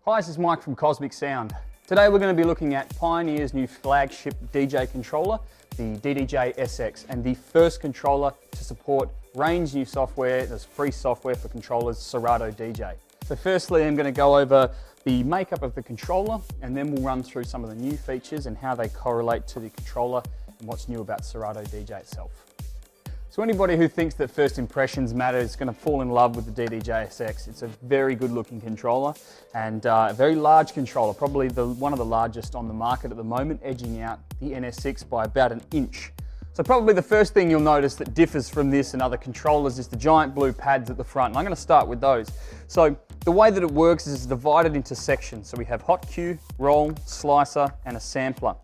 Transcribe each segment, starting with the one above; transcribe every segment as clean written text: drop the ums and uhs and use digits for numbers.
Hi, this is Mike from Kosmic Sound. Today we're going to be looking at Pioneer's new flagship DJ controller, the DDJ-SX, and the first controller to support Range new software. There's free software for controllers, Serato DJ. So firstly, I'm going to go over the makeup of the controller, and then we'll run through some of the new features and how they correlate to the controller and what's new about Serato DJ itself. So anybody who thinks that first impressions matter is going to fall in love with the DDJ-SX. It's a very good looking controller and a very large controller, probably one of the largest on the market at the moment, edging out the NS6 by about an inch. So probably the first thing you'll notice that differs from this and other controllers is the giant blue pads at the front. And I'm going to start with those. So the way that it works is it's divided into sections. So we have hot cue, roll, slicer, and a sampler.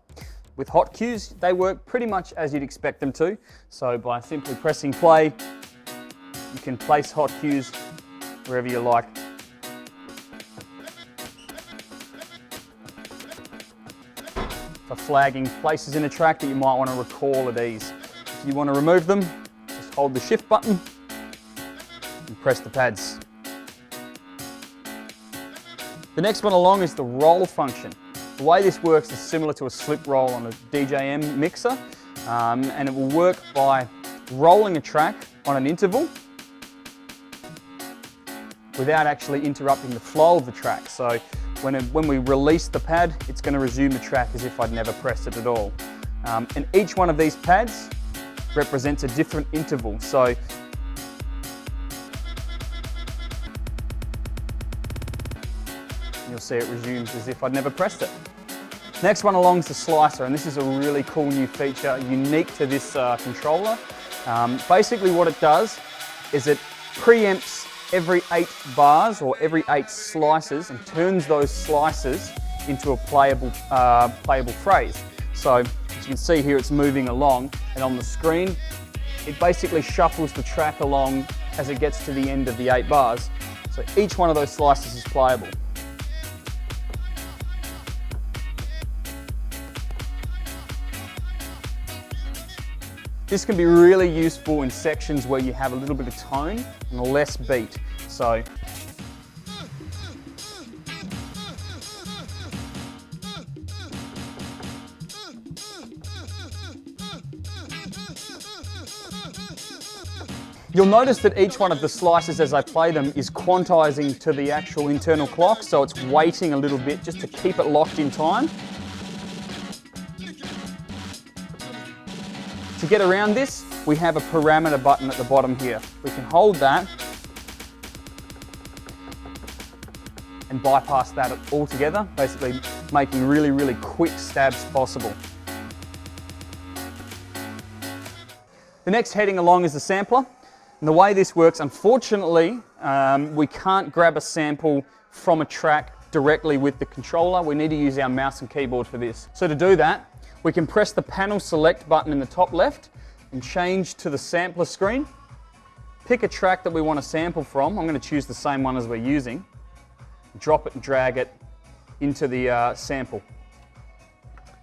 With hot cues, they work pretty much as you'd expect them to. So by simply pressing play, you can place hot cues wherever you like. For flagging places in a track that you might want to recall at ease. If you want to remove them, just hold the shift button and press the pads. The next one along is the roll function. The way this works is similar to a slip roll on a DJM mixer, and it will work by rolling a track on an interval without actually interrupting the flow of the track. So when we release the pad, it's going to resume the track as if I'd never pressed it at all. And each one of these pads represents a different interval. So you'll see it resumes as if I'd never pressed it. Next one along is the slicer, and this is a really cool new feature unique to this controller. Basically what it does is it preempts every 8 bars or every 8 slices and turns those slices into a playable phrase. So as you can see here, it's moving along, and on the screen it basically shuffles the track along as it gets to the end of the 8 bars. So each one of those slices is playable. This can be really useful in sections where you have a little bit of tone and less beat. So you'll notice that each one of the slices as I play them is quantizing to the actual internal clock, so it's waiting a little bit just to keep it locked in time. To get around this, we have a parameter button at the bottom here. We can hold that and bypass that altogether, basically making really quick stabs possible. The next heading along is the sampler. And the way this works, unfortunately, we can't grab a sample from a track directly with the controller. We need to use our mouse and keyboard for this. So to do that, we can press the panel select button in the top left and change to the sampler screen. Pick a track that we want to sample from. I'm going to choose the same one as we're using. Drop it and drag it into the sample.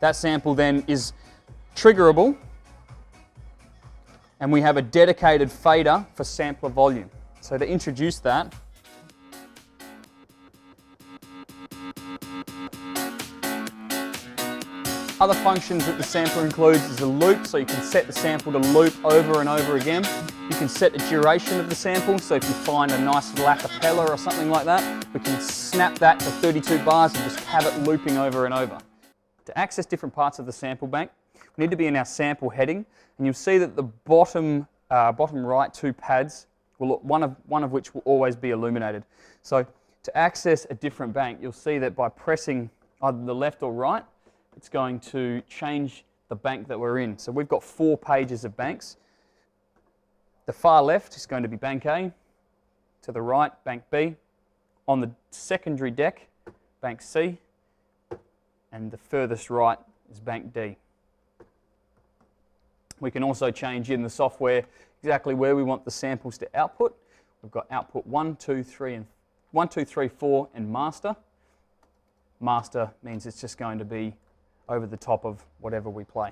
That sample then is triggerable, and we have a dedicated fader for sampler volume. So to introduce that, other functions that the sampler includes is a loop, so you can set the sample to loop over and over again. You can set the duration of the sample, so if you find a nice little a cappella or something like that, we can snap that to 32 bars and just have it looping over and over. To access different parts of the sample bank, we need to be in our sample heading, and you'll see that the bottom right 2 pads, one of which will always be illuminated. So to access a different bank, you'll see that by pressing either the left or right, it's going to change the bank that we're in. So we've got 4 pages of banks. The far left is going to be bank A, to the right, bank B, on the secondary deck, bank C, and the furthest right is bank D. We can also change in the software exactly where we want the samples to output. We've got output 1, 2, 3, 4, and master. Master means it's just going to be over the top of whatever we play.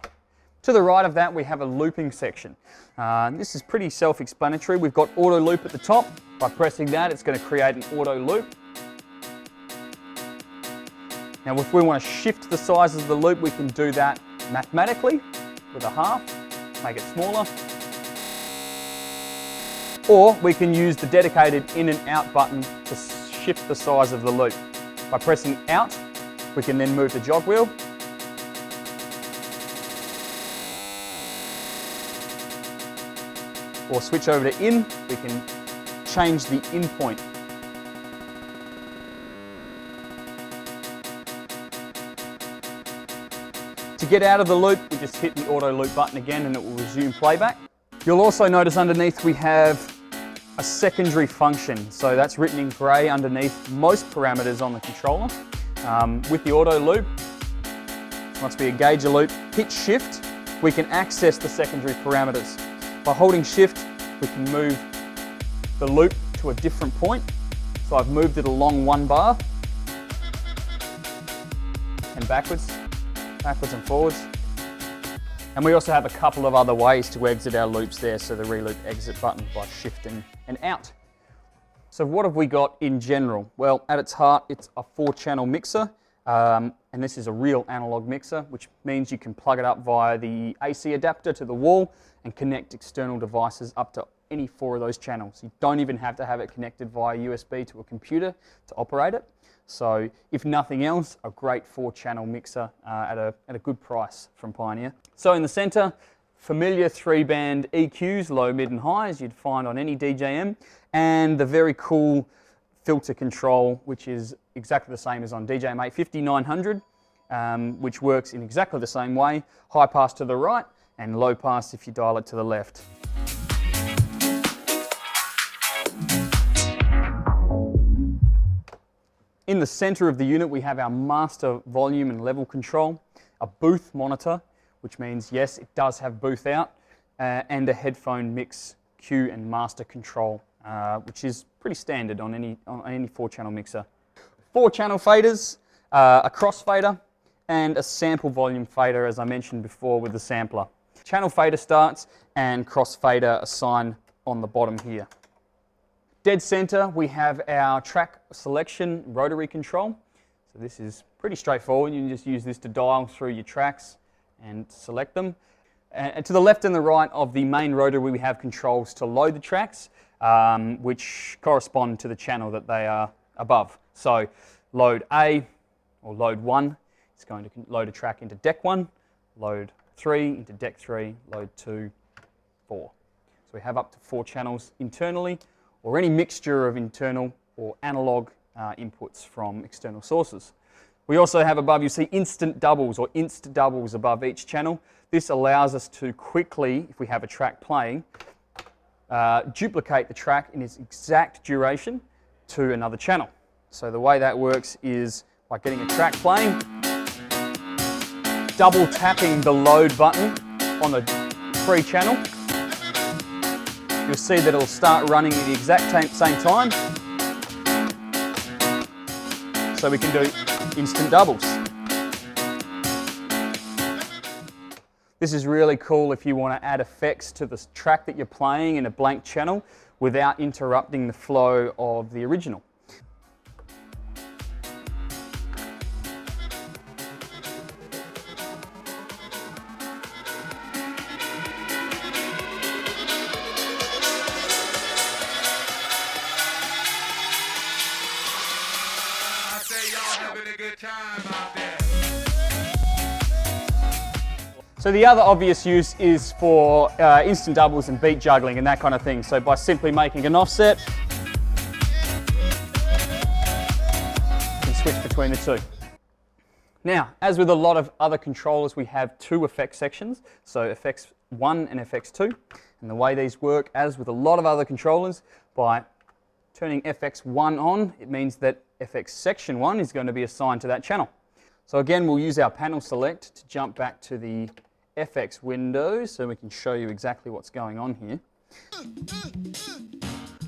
To the right of that, we have a looping section. This is pretty self-explanatory. We've got auto loop at the top. By pressing that, it's going to create an auto loop. Now if we want to shift the size of the loop, we can do that mathematically with a half, make it smaller. Or we can use the dedicated in and out button to shift the size of the loop. By pressing out, we can then move the jog wheel. Or switch over to in, we can change the in point. To get out of the loop, we just hit the auto loop button again and it will resume playback. You'll also notice underneath we have a secondary function. So that's written in grey underneath most parameters on the controller. With the auto loop, once we engage a loop, hit shift, we can access the secondary parameters. By holding shift, we can move the loop to a different point. So I've moved it along one bar and backwards and forwards. And we also have a couple of other ways to exit our loops there, so the reloop exit button by shifting and out. So what have we got in general? Well, at its heart, it's a 4-channel mixer, and this is a real analog mixer, which means you can plug it up via the AC adapter to the wall and connect external devices up to any 4 of those channels. You don't even have to have it connected via USB to a computer to operate it. So if nothing else, a great 4-channel mixer at a good price from Pioneer. So in the center, familiar 3-band EQs, low, mid and high, as you'd find on any DJM, and the very cool filter control, which is exactly the same as on DJM 5900, which works in exactly the same way. High pass to the right and low pass if you dial it to the left. In the center of the unit, we have our master volume and level control, a booth monitor, which means, yes, it does have booth out, and a headphone mix, cue and master control, which is pretty standard on any 4-channel mixer. 4-channel faders, a crossfader, and a sample volume fader, as I mentioned before, with the sampler. Channel fader starts and crossfader assigned on the bottom here. Dead center, we have our track selection rotary control. So this is pretty straightforward. You can just use this to dial through your tracks and select them. And to the left and the right of the main rotary, we have controls to load the tracks, which correspond to the channel that they are above. So load A or load 1 is going to load a track into deck 1, load 3 into deck 3, load 2, 4. So we have up to 4 channels internally, or any mixture of internal or analog inputs from external sources. We also have above, you see instant doubles or inst doubles above each channel. This allows us to quickly, if we have a track playing, duplicate the track in its exact duration to another channel. So the way that works is by getting a track playing, double tapping the load button on the free channel. You'll see that it'll start running at the exact same time. So we can do instant doubles. This is really cool if you want to add effects to the track that you're playing in a blank channel without interrupting the flow of the original. So the other obvious use is for instant doubles and beat juggling and that kind of thing. So by simply making an offset, you can switch between the two. Now, as with a lot of other controllers, we have 2 effect sections, so FX1 and FX2. And the way these work, as with a lot of other controllers, by turning FX1 on, it means that FX section 1 is going to be assigned to that channel. So again, we'll use our panel select to jump back to the FX window so we can show you exactly what's going on here.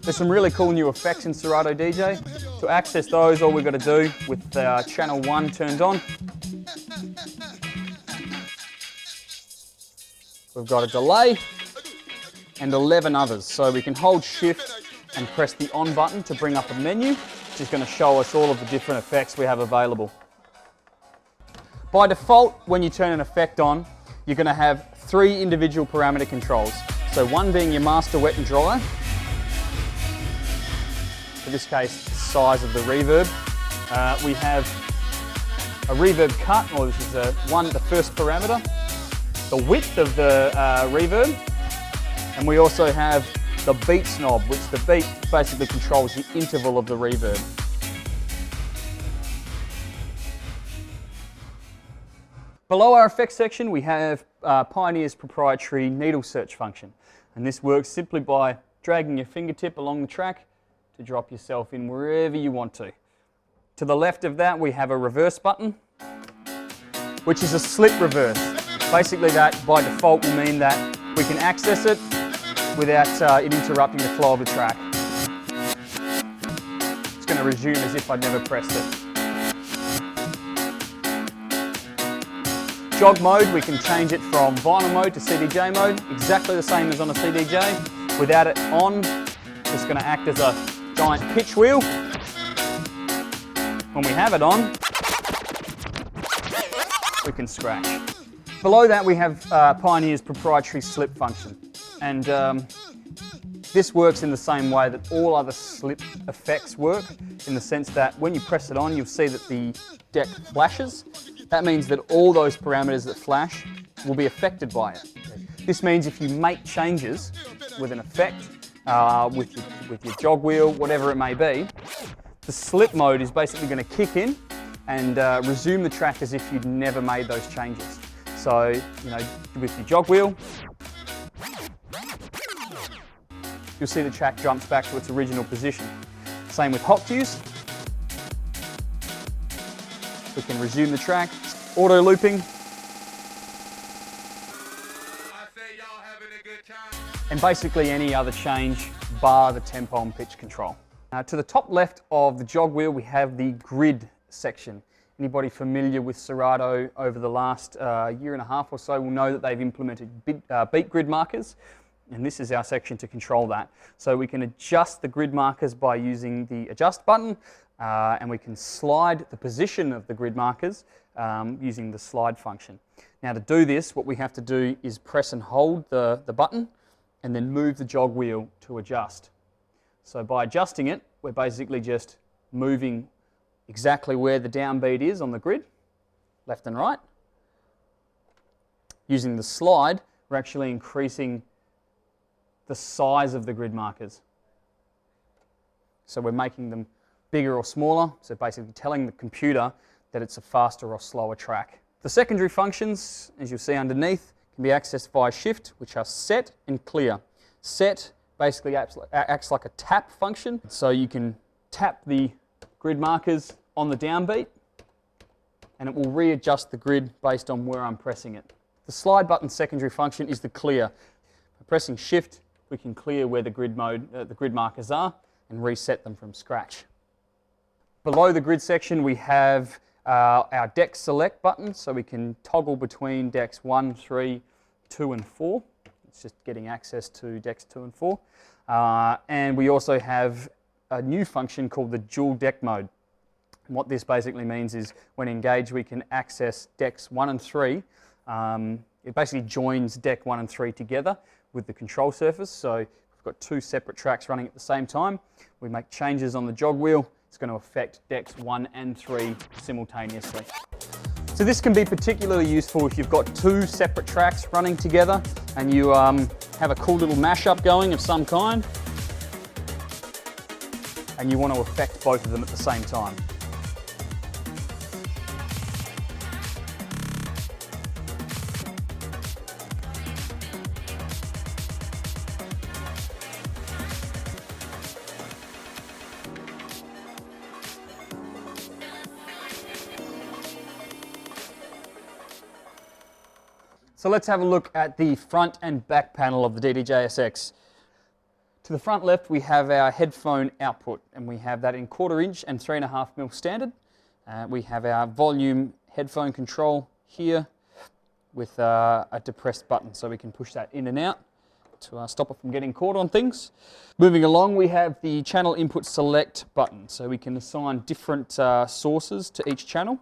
There's some really cool new effects in Serato DJ. To access those, all we've got to do with channel 1 turned on, we've got a delay and 11 others. So we can hold shift and press the on button to bring up a menu, which is going to show us all of the different effects we have available. By default, when you turn an effect on, you're going to have 3 individual parameter controls. So one being your master wet and dry. In this case, the size of the reverb. We have a reverb cut, or this is the first parameter. The width of the reverb. And we also have the beats knob, which the beat basically controls the interval of the reverb. Below our effects section, we have Pioneer's proprietary needle search function. And this works simply by dragging your fingertip along the track to drop yourself in wherever you want to. To the left of that, we have a reverse button, which is a slip reverse. Basically that, by default, will mean that we can access it without it interrupting the flow of the track. It's going to resume as if I'd never pressed it. Jog mode, we can change it from vinyl mode to CDJ mode, exactly the same as on a CDJ. Without it on, it's going to act as a giant pitch wheel. When we have it on, we can scratch. Below that we have Pioneer's proprietary slip function. And this works in the same way that all other slip effects work, in the sense that when you press it on, you'll see that the deck flashes. That means that all those parameters that flash will be affected by it. This means if you make changes with an effect, with your jog wheel, whatever it may be, the slip mode is basically going to kick in and resume the track as if you'd never made those changes. So, you know, with your jog wheel, you'll see the track jumps back to its original position. Same with hot cues. We can resume the track. Auto looping. And basically any other change bar the tempo and pitch control. To the top left of the jog wheel, we have the grid section. Anybody familiar with Serato over the last year and a half or so will know that they've implemented beat grid markers. And this is our section to control that. So we can adjust the grid markers by using the adjust button, and we can slide the position of the grid markers using the slide function. Now to do this, what we have to do is press and hold the button and then move the jog wheel to adjust. So by adjusting it, we're basically just moving exactly where the downbeat is on the grid, left and right. Using the slide, we're actually increasing the size of the grid markers. So we're making them bigger or smaller, so basically telling the computer that it's a faster or slower track. The secondary functions, as you'll see underneath, can be accessed via shift, which are set and clear. Set basically acts like a tap function, so you can tap the grid markers on the downbeat and it will readjust the grid based on where I'm pressing it. The slide button secondary function is the clear. By pressing shift, we can clear where the grid markers are and reset them from scratch. Below the grid section, we have our deck select button, so we can toggle between decks 1, 3, 2 and 4. It's just getting access to decks 2 and 4. And we also have a new function called the dual deck mode. And what this basically means is when engaged, we can access decks 1 and 3. It basically joins deck 1 and 3 together with the control surface. So we've got 2 separate tracks running at the same time. We make changes on the jog wheel. It's going to affect decks 1 and 3 simultaneously. So this can be particularly useful if you've got 2 separate tracks running together and you have a cool little mashup going of some kind and you want to affect both of them at the same time. So let's have a look at the front and back panel of the DDJ-SX. To the front left, we have our headphone output, and we have that in 1/4 inch and 3.5mm standard. We have our volume headphone control here with a depressed button, so we can push that in and out to stop it from getting caught on things. Moving along, we have the channel input select button, so we can assign different sources to each channel.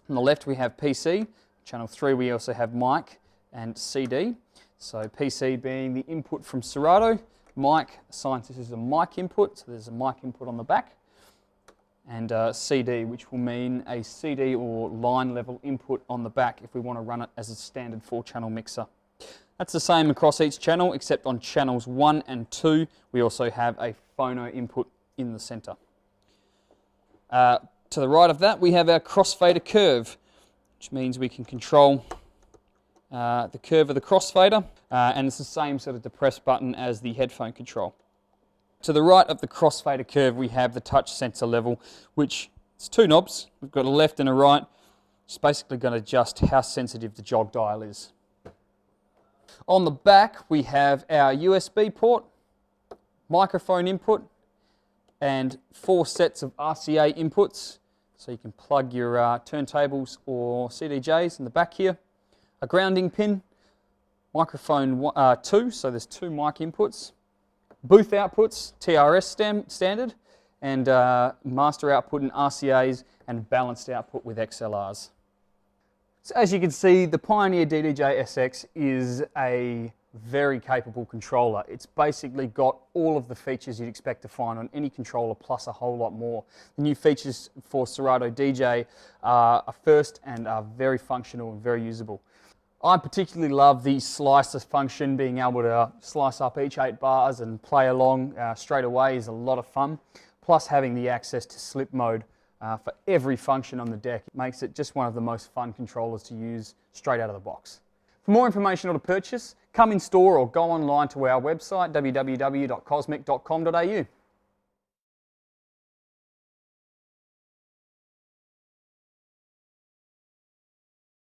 On the left we have PC, channel 3 we also have mic and CD. So PC being the input from Serato, mic assigns this as a mic input, so there's a mic input on the back. And CD, which will mean a CD or line level input on the back if we want to run it as a standard 4-channel mixer. That's the same across each channel, except on channels 1 and 2, we also have a phono input in the center. To the right of that, we have our crossfader curve, which means we can control the curve of the crossfader, and it's the same sort of depress button as the headphone control. To the right of the crossfader curve, we have the touch sensor level, which is 2 knobs. We've got a left and a right. It's basically going to adjust how sensitive the jog dial is. On the back, we have our USB port, microphone input, and 4 sets of RCA inputs. So you can plug your turntables or CDJs in the back here. A grounding pin, microphone 2, so there's 2 mic inputs. Booth outputs, TRS standard, and master output in RCAs, and balanced output with XLRs. So as you can see, the Pioneer DDJ-SX is a very capable controller. It's basically got all of the features you'd expect to find on any controller, plus a whole lot more. The new features for Serato DJ are first and are very functional and very usable. I particularly love the slicer function. Being able to slice up each 8 bars and play along straight away is a lot of fun. Plus having the access to slip mode for every function on the deck makes it just one of the most fun controllers to use straight out of the box. For more information or to purchase, come in store or go online to our website www.kosmic.com.au.